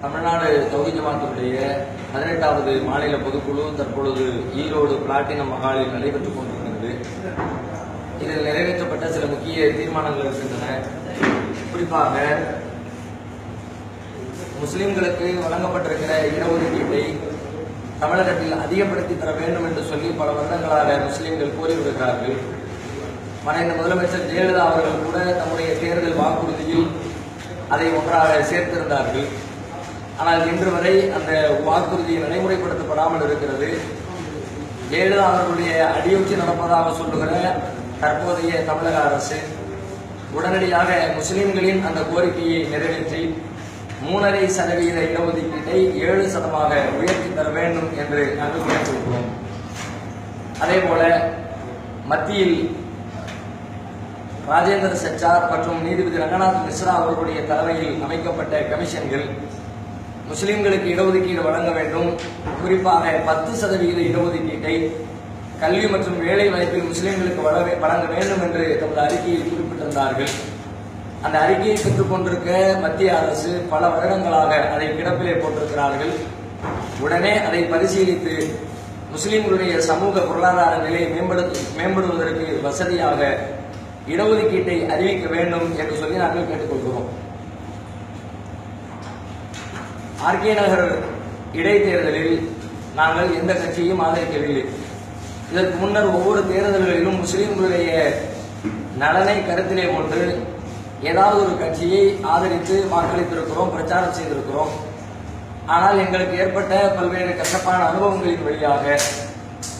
தமிழ்நாடு தௌஹீத் ஜமாத்துடைய 18வது மாநில பொதுக்குழு தற்பொழுது ஈரோடு பிளாட்டினம் மஹாலில் நடைபெற்றுக் கொண்டிருக்கிறது. இதில் நிறைவேற்றப்பட்ட சில முக்கிய தீர்மானங்கள் இருக்கின்றன. குறிப்பாக முஸ்லிம்களுக்கு வழங்கப்பட்டிருக்கிற இடஒதுக்கீட்டை தமிழகத்தில் அதிகப்படுத்தி தர வேண்டும் என்று சொல்லி பல வருடங்களாக முஸ்லிம்கள் கோரி வருகிறார்கள். மறைந்த முதலமைச்சர் ஜெயலலிதா அவர்கள் கூட தம்முடைய தேர்தல் வாக்குறுதியில் அதை ஒன்றாக சேர்த்திருந்தார்கள். ஆனால் இன்று வரை அந்த வாக்குறுதியை நடைமுறைப்படுத்தப்படாமல் இருக்கிறது. ஜெயலலிதா அவர்களுடைய அடியொற்றி நடப்பதாக சொல்லுகிற தற்போதைய தமிழக அரசு உடனடியாக முஸ்லிம்களின் அந்த கோரிக்கையை நிறைவேற்றி 3.5% இடஒதுக்கீட்டை 7% உயர்த்தி தர வேண்டும் என்று நாங்கள் கேட்டிருக்கிறோம். அதேபோல மத்தியில் ராஜேந்திர சச்சார் மற்றும் நீதிபதி ரங்கநாத் மிஸ்ரா அவர்களுடைய தலைமையில் அமைக்கப்பட்ட கமிஷன்கள் முஸ்லிம்களுக்கு இடஒதுக்கீடு வழங்க வேண்டும், குறிப்பாக 10% இடஒதுக்கீட்டை கல்வி மற்றும் வேலை வாய்ப்பில் முஸ்லிம்களுக்கு வழங்க வேண்டும் என்று தமது அறிக்கையில் குறிப்பிட்டிருந்தார்கள். அந்த அறிக்கையை பெற்றுக் கொண்டிருக்க மத்திய அரசு பல வருடங்களாக அதை கிடப்பிலே போட்டிருக்கிறார்கள். உடனே அதை பரிசீலித்து முஸ்லிம்களுடைய சமூக பொருளாதார நிலையை மேம்படுவதற்கு வசதியாக இடஒதுக்கீட்டை அறிவிக்க வேண்டும் என்று சொல்லி நாங்கள் கேட்டுக்கொள்கிறோம். ஆர்கே நகர் இடைத்தேர்தலில் நாங்கள் எந்த கட்சியையும் ஆதரிக்கவில்லை. இதற்கு முன்னர் ஒவ்வொரு தேர்தல்களிலும் முஸ்லிம்களுடைய நலனை கருத்திலே கொண்டு ஏதாவது ஒரு கட்சியை ஆதரித்து வாக்களித்திருக்கிறோம், பிரச்சாரம் செய்திருக்கிறோம். ஆனால் எங்களுக்கு ஏற்பட்ட பல்வேறு கசப்பான அனுபவங்களின் வழியாக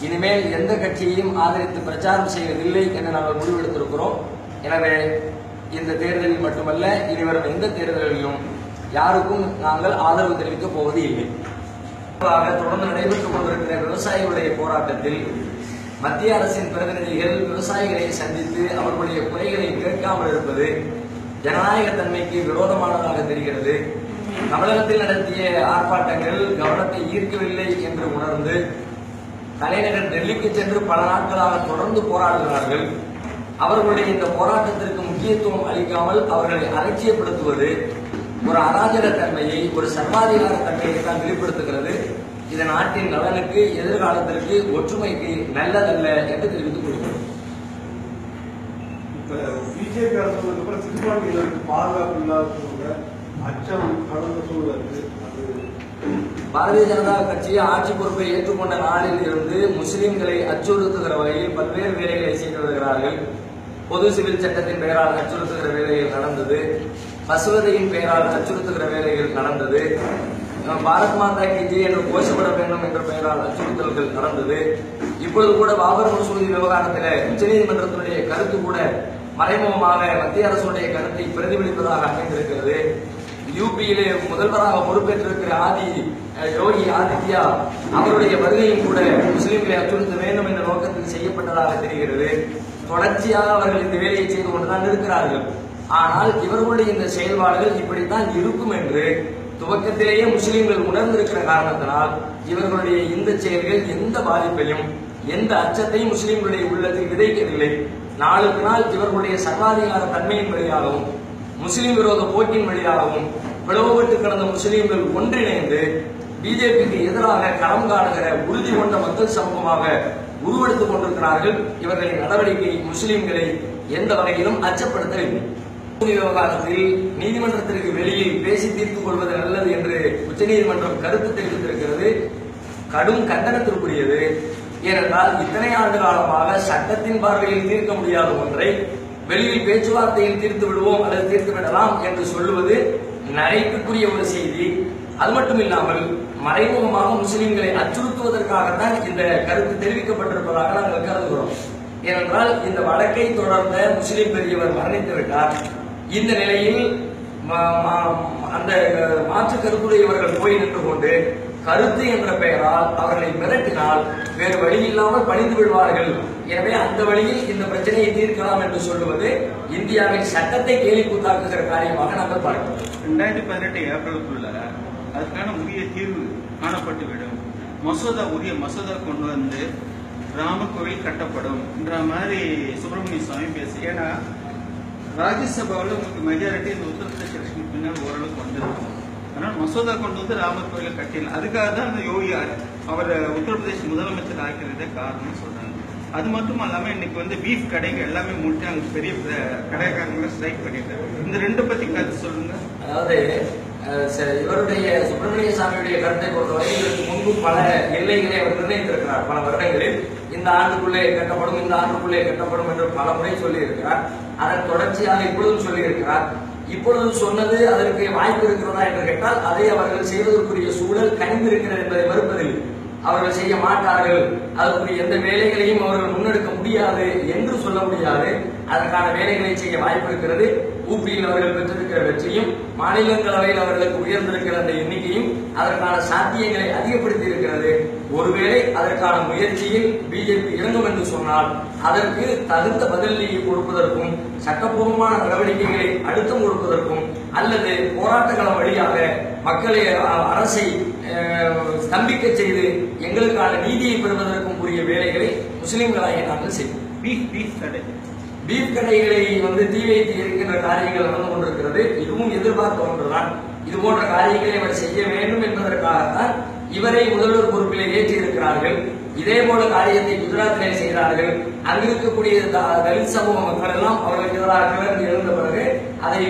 இனிமேல் எந்த கட்சியையும் ஆதரித்து பிரச்சாரம் செய்வதில்லை என்று நாங்கள் முடிவெடுத்திருக்கிறோம். எனவே இந்த தேர்தலில் மட்டுமல்ல, இனிவரும் எந்த தேர்தலிலும் யாருக்கும் நாங்கள் ஆதரவு தெரிவிக்கப் போவது இல்லை. தொடர்ந்து நடைபெற்றுக் கொண்டிருக்கிற விவசாயிகளுடைய போராட்டத்தில் மத்திய அரசின் பிரதிநிதிகள் விவசாயிகளை சந்தித்து அவர்களுடைய குறைகளை கேட்காமல் இருப்பது ஜனநாயக தன்மைக்கு விரோதமானதாக தெரிகிறது. தமிழகத்தில் நடத்திய ஆர்ப்பாட்டங்கள் கவனத்தை ஈர்க்கவில்லை என்று உணர்ந்து தலைநகர் டெல்லிக்கு சென்று பல நாட்களாக தொடர்ந்து போராடுகிறார்கள். அவர்களுடைய இந்த போராட்டத்திற்கு முக்கியத்துவம் அளிக்காமல் அவர்களை அலட்சியப்படுத்துவது ஒரு அராஜக தன்மையை, ஒரு சர்வாதிகார தன்மையை தான் வெளிப்படுத்துகிறது. இது நாட்டின் நலனுக்கு, எதிர்காலத்திற்கு, ஒற்றுமைக்கு நல்லதல்ல என்று தெரிவித்துக் கொள்கிறோம். இப்ப பிஜேபி அரசுக்கு அப்புறம் சிறுபான்மையினருக்கு பாதுகாப்பு இல்லாத அச்சம் கடந்த சூழலுக்கு பாரதிய ஜனதா கட்சி ஆட்சி பொறுப்பை ஏற்றுக்கொண்ட நாளில் இருந்து முஸ்லிம்களை அச்சுறுத்துகிற வகையில் பல்வேறு வேலைகளை செய்து வருகிறார்கள். பொது சிவில் சட்டத்தின் பெயரால் அச்சுறுத்துகிற வேலைகள் நடந்தது. பசுவதையின் பெயரால் அச்சுறுத்துகிற வேலைகள் நடந்தது. பாரத் மாதா கி ஜெய் என்று கோஷப்பட வேண்டும் என்ற பெயரால் அச்சுறுத்தல்கள் நடந்தது. இப்பொழுது கூட பாபர் மசூதி விவகாரத்தில் உச்சநீதிமன்றத்தினுடைய கருத்து கூட மறைமுகமாக மத்திய அரசுடைய கருத்தை பிரதிபலிப்பதாக அமைந்திருக்கிறது. யூபியிலே முதல்வராக பொறுப்பேற்றிருக்கிற யோகி ஆதித்யா அவருடைய வருகையும் கூட முஸ்லிம்களை அச்சுறுத்த வேண்டும் என்ற நோக்கத்தில் செய்யப்பட்டதாக தெரிகிறது. தொடர்ச்சியாக அவர்கள் இந்த வேலையை செய்து கொண்டுதான் இருக்கிறார்கள். ஆனால் இவர்களுடைய இந்த செயல்பாடுகள் இப்படித்தான் இருக்கும் என்று துவக்கத்திலேயே முஸ்லிம்கள் உணர்ந்திருக்கிற காரணத்தினால் இவர்களுடைய இந்த செயல்கள் எந்த பாதிப்பையும், எந்த அச்சத்தையும் முஸ்லிம்களுடைய உள்ளத்தில் விதைக்கவில்லை. நாளுக்கு நாள் இவர்களுடைய சர்வாதிகார தன்மையின் வழியாகவும் முஸ்லிம் விரோத போக்கின் வழியாகவும் பிளவுபட்டு கிடந்த முஸ்லிம்கள் ஒன்றிணைந்து பிஜேபிக்கு எதிராக களம் காணுகிற உறுதி கொண்ட மக்கள் சமூகமாக உருவெடுத்துக் கொண்டிருக்கிறார்கள். இவர்களின் நடவடிக்கை முஸ்லிம்களை எந்த வகையிலும் அச்சப்படுத்தவில்லை. விவகாரத்தில் நீதிமன்றத்திற்கு வெளியில் பேசி தீர்த்துக் கொள்வது நல்லது என்று உச்சநீதிமன்றம் கருத்து தெரிவித்திருக்கிறது. கடும் கண்டனத்திற்குரியது. ஏனென்றால் இத்தனை ஆண்டு காலமாக சட்டத்தின் பார்வையில் தீர்க்க முடியாத ஒன்றை வெளியில் பேச்சுவார்த்தையில் தீர்த்து விடுவோம் அல்லது தீர்த்து விடலாம் என்று சொல்லுவது நரைப்புக்குரிய ஒரு செய்தி. அது மட்டும் இல்லாமல் மறைமுகமாக முஸ்லிம்களை அச்சுறுத்துவதற்காகத்தான் இந்த கருத்து தெரிவிக்கப்பட்டிருப்பதாக நாங்கள் கருதுகிறோம். ஏனென்றால் இந்த வழக்கை தொடர்ந்த முஸ்லிம் பெரியவர் மரணித்து விட்டார். இந்த நிலையில் அந்த மாற்று கருத்துடையவர்கள் போய் நின்று கொண்டு கருத்து என்ற பெயரால் அவர்களை மிரட்டினால் வேறு வழி இல்லாமல் பணிந்து விடுவார்கள். எனவே அந்த வழியில் இந்த பிரச்சனையை தீர்க்கலாம் என்று சொல்லுவது இந்தியாவின் சட்டத்தை கேலி கூத்தாக்குகிற காரியமாக நாங்கள் பார்க்கிறோம். 2018 ஏப்ரலுக்குள்ள அதுக்கான உரிய தீர்வு காணப்பட்டுவிடும். உரிய மசோதா கொண்டு வந்து ராமர் கோவில் கட்டப்படும் என்ற மாதிரி சுப்பிரமணிய சுவாமி பேசு. ஏன்னா ராஜ்யசபாவில் உங்களுக்கு மெஜாரிட்டி இந்த உத்தரப்பிரதேச எலெக்ஷன் பின்னால் ஓரளவுக்கு வந்திருக்கும். அதனால மசோதா கொண்டு வந்து ராமர் கோயிலை கட்டிடலாம். அதுக்காக தான் அந்த யோகி அவர் உத்தரப்பிரதேச முதலமைச்சர் ஆக்கிறதே காரணம்னு சொல்றாங்க. அது மட்டும் இல்லாம இன்னைக்கு வந்து பீஃப் கடைங்க எல்லாமே மூட்டு அங்க பெரிய கடைக்காரங்க ஸ்ட்ரைக் பண்ணிட்டாங்க. இந்த ரெண்டு பத்தி கருத்து சொல்லுங்க. அதாவது இவருடைய சுப்பிரமணிய சாமியுடைய கருத்தை பொறுத்தவரை இதற்கு முன்பு பல எல்லைகளை அவர் நிர்ணயித்திருக்கிறார். பல வருடங்களில் இந்த ஆண்டுக்குள்ளே கட்டப்படும், இந்த ஆண்டுக்குள்ளே கட்டப்படும் என்று பல முறை சொல்லியிருக்கிறார். அதன் தொடர்ச்சியாக இப்பொழுதும் சொல்லியிருக்கிறார். இப்பொழுது சொன்னது அதற்கு வாய்ப்பு இருக்கிறதா என்று கேட்டால் அதை அவர்கள் செய்வதற்குரிய சூழல் கனிந்திருக்கிறது என்பதை மறுப்பதில்லை. அவர்கள் செய்ய மாட்டார்கள், அதற்குரிய எந்த வேலைகளையும் அவர்கள் முன்னெடுக்க முடியாது என்று சொல்ல முடியாது. அதற்கான வேலைகளை செய்ய வாய்ப்பு இருக்கிறது. ஊபியில் அவர்கள் பெற்றிருக்கிற வெற்றியும் மாநிலங்களவையில் அவர்களுக்கு உயர்ந்திருக்கிற அந்த எண்ணிக்கையும் அதற்கான சாத்தியங்களை அதிகப்படுத்தி இருக்கிறது. ஒருவேளை அதற்கான முயற்சியில் பிஜேபி இறங்கும் என்று சொன்னால் அதற்கு தகுந்த பதிலடியை கொடுப்பதற்கும் சட்டப்பூர்வமான நடவடிக்கைகளை அழுத்தம் கொடுப்பதற்கும் அல்லது போராட்டங்களம் வழியாக மக்களை அரசை ஸ்தம்பிக்க செய்து எங்களுக்கான நீதியை பெறுவதற்கும் உரிய வேலைகளை முஸ்லிம்களாக நாங்கள் செய்வோம். பீஃப் கடைகளை வந்து தீ வைத்து இருக்கின்ற காரியங்கள் நடந்து கொண்டிருக்கிறது. இதுவும் எதிர்பார்த்த ஒன்றுதான். இது போன்ற காரியங்களை அவர் செய்ய வேண்டும் என்பதற்காகத்தான் இவரை முதல்வர் பொறுப்பிலே ஏற்றி இருக்கிறார்கள். இதே போல காரியத்தை குஜராத்திலே செய்கிறார்கள். அங்கு இருக்கக்கூடிய தலித் சமூக மக்கள் எல்லாம் அவர்களுக்கு எதிராக கிளர்ந்து எழுந்த பிறகு அதை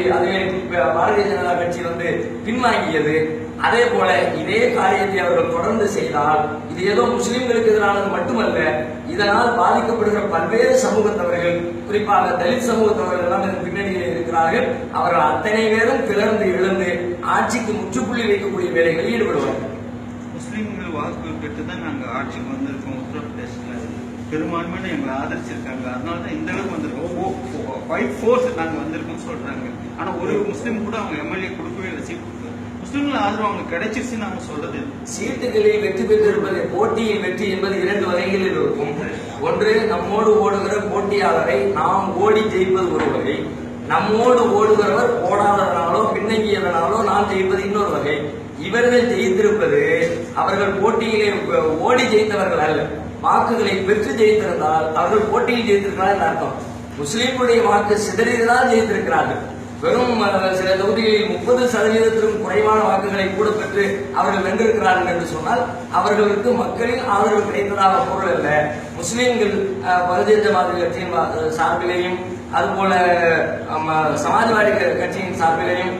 பாரதிய ஜனதா கட்சி வந்து பின்வாங்கியது. அதே போல இதே காரியத்தை அவர்கள் தொடர்ந்து செய்தால் இது ஏதோ முஸ்லிம்களுக்கு எதிரானது மட்டுமல்ல, இதனால் பாதிக்கப்படுகிற பல்வேறு சமூகத்தவர்கள், குறிப்பாக தலித் சமூகத்தவர்கள் எல்லாம் இதன் பின்னணியில் இருக்கிறார்கள். அவர்கள் அத்தனை பேரும் கிளர்ந்து எழுந்து ஆட்சிக்கு முற்றுப்புள்ளி வைக்கக்கூடிய வேலைகளில் ஈடுபடுவார்கள். முஸ்லிம்கள் வாக்கு பெற்று தான் நாங்கள் ஆட்சிக்கு வந்திருக்கோம். உத்தரப்பிரதேசத்துல பெரும்பான்மையான எங்களை ஆதரிச்சிருக்காங்க. அதனால தான் இந்த அளவுக்கு வந்திருக்கோம். ஃபைட் ஃபோர்ஸ் நாங்கள் வந்திருக்கோம் சொல்றாங்க. ஆனா ஒரு முஸ்லீம் கூட அவங்க எம்எல்ஏ கொடுக்கவே இல்லை, சீட் கொடுக்க. முஸ்லிம்கள் ஆதரவு அவங்க கிடைச்சிருச்சு நாங்க சொல்றது. சீட்டுகளில் வெற்றி பெற்றிருப்பது, போட்டியில் வெற்றி என்பது இரண்டு வகைகளில் இருக்கும். ஒன்று, நம்மோடு ஓடுகிற போட்டியாளரை நாம் ஓடி ஜெயிப்பது ஒரு வகை. நம்மோடு ஓடுகிறவர் ஓடாததனாலோ பின்னங்கியதனாலோ நாம் ஜெயிப்பது இன்னொரு வகை. இவர்கள் ஜெயித்திருப்பது அவர்கள் போட்டியிலே ஓடி ஜெயித்தவர்கள் அல்ல, வாக்குகளை பெற்று ஜெயித்திருந்தால் அவர்கள் போட்டியில் ஜெயித்திருக்கிறார்கள் என்று அர்த்தம். முஸ்லீம்களுடைய வாக்கு சிதறியதால் ஜெயித்திருக்கிறார்கள். வெறும் சில தொகுதிகளில் 30% குறைவான வாக்குகளை கூட பெற்று அவர்கள் வென்றிருக்கிறார்கள் என்று சொன்னால் அவர்களுக்கு மக்களின் ஆதரவு கிடைத்ததாக பொருள் அல்ல. முஸ்லீம்கள் பகுஜன் ஜமாத் கட்சியின் சார்பிலேயும் அதுபோல சமாஜ்வாடி கட்சியின் சார்பிலேயும்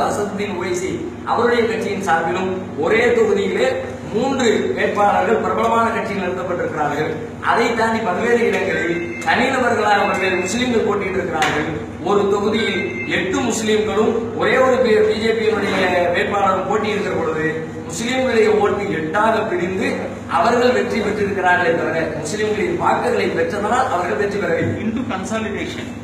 அசதுதீன் ஓவைசி அவருடைய கட்சியின் சார்பிலும் ஒரே தொகுதியிலே 3 வேட்பாளர்கள் பிரபலமான கட்சியில் நிறுத்தப்பட்டிருக்கிறார்கள். அதை தாண்டி பல்வேறு இடங்களில் தனிநபர்களாக பல்வேறு முஸ்லீம்கள் போட்டியிட்டு இருக்கிறார்கள். ஒரு தொகுதியில் 8 முஸ்லீம்களும் ஒரே ஒரு பிஜேபியினுடைய வேட்பாளரும் போட்டியிடுகிற பொழுது முஸ்லீம்களுடைய ஓட்டு 8ஆக பிரிந்து அவர்கள் வெற்றி பெற்றிருக்கிறார்கள் தவிர முஸ்லீம்களின் வாக்குகளை பெற்றதனால் அவர்கள் வெற்றி பெறவில்லை. Into consolidation